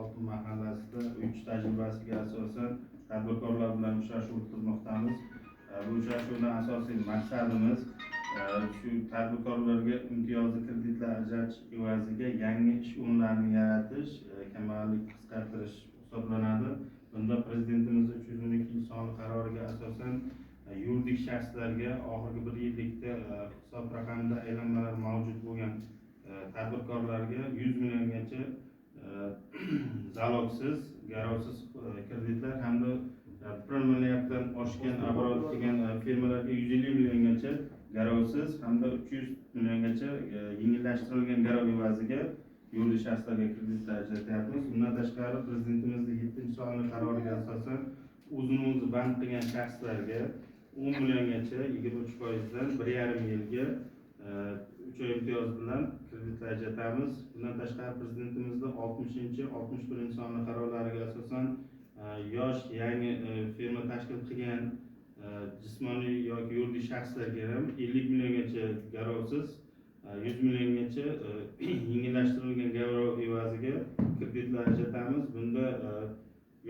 Oltin mahallasida 3 tajribasiga asosan tadbirkorlar bilan uchrashuv o'tkazmoqdamiz. Bu uchrashuvdan asosiy maqsadimiz shu tadbirkorlarga imtiyozli kreditlar ajratish evaziga yangi ish o'rinlarini yaratish, kambag'allikni qisqartirish hisoblanadi. Bunda Prezidentimizning 312 qaroriga asosan yuridik shaxslarga oxirgi 1 yillikda hisob raqamida aylanmalar mavjud bo'lgan tadbirkorlarga 100 milliongacha zalogsiz, garovsiz kreditlar hamda 1 milliarddan oshgan oborot qilgan firmalarga 150 milliongacha garovsiz hamda 300 milliongacha yengillashtirilgan garov evaziga yuridik shaxslarga kreditlar ajratyapmiz. Bundan tashqari Prezidentimizning 7-sonli qaroriga asosan o'zini band qilgan shaxslarga 10 milliongacha 23%dan 1,5 yilga 3 oy imtiyoz bilan kreditlar ajratamiz. Bundan tashqari Prezidentimizning 60-61 sonli qarorlariga asosan yosh yangi firma tashkil qilgan jismoniy yoki yuridik shaxslarga ham 50 milliongacha garovsiz, 100 milliongacha yengillashtirilgan garov evaziga kreditlar ajratamiz. Bunda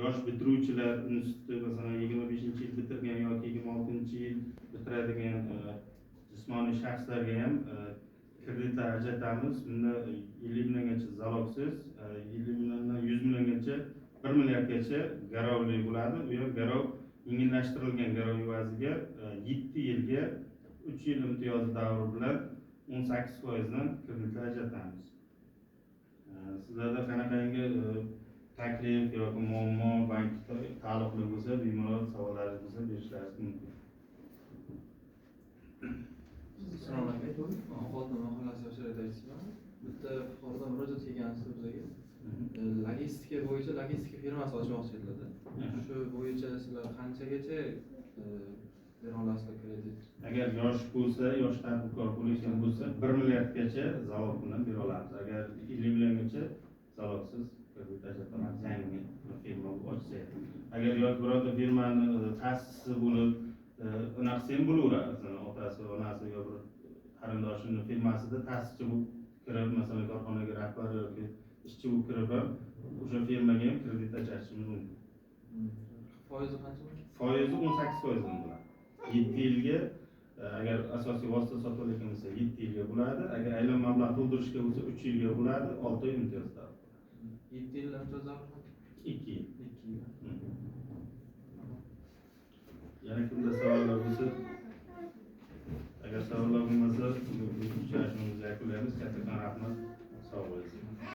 yosh bitiruvchilar instituti, masalan 25-yil bitirgan yoki 26-yil bitiradigan jismoniy shaxslarga ham kreditlar ajratamiz. Bunda 50 milliongacha zalogsiz, 50 milliondan 100 milliongacha 1 milliardgacha garovli bo'ladi. Bu ham garov yengillashtirilgan garov evaziga 7 yilga 3 yil imtiyoz davri bilan 18%dan kreditlar ajratamiz. Sizlarda qanaqangi taklif yoki muammo bankga taalluqli bo'lsa, bemalol savollaringiz bo'lsa berishlaringiz mumkin. Assalomu alaykum. Oltin mahallasi yoshlaridaysiz. Bitta fuqarodan murojaat kelgansiz bizga. Logistika bo'yicha logistika firmasi ochmoqchi edilar. Shu bo'yicha sizlar qanchagacha bera olasizlar kredit? Agar yosh bo'lsa, yosh tadbirkor bo'lishgan bo'lsa 1 milliardgacha zalog bilan bera olamiz. Agar 50 milliongacha zalogsiz kredit ajratamiz yangi firma ochsa. Agar yoki birorta firmani ta'sischisi bo'lib unaqa ham bo'laveradi. Masalan, otasi, onasi yoki bir qarindoshining firmasida ta'sischi bo'lib kirib, masalan, korxonaga rahbar yoki ishchi bo'lib kirib ham o'sha firmaga ham kredit ajratishimiz mumkin. Foizi qancha bo'ladi? Foizi 18%dan bo'ladi. 7 yilga agar asosiy vosita sotib olayotgan bo'lsa 7 yilga bo'ladi. Agar aylanma mablag' to'ldirishga bo'lsa 3 yilga bo'ladi, 6 oy imtiyoz davri. 7 yil imtiyoz davri? 2 yil. 2 yil. Yana kimda savollar bo'lsa, agar savollar bo'lmasa, bu uchrashuvimizni yakunlaymiz. Kattakon rahmat. Sog' bo'ling.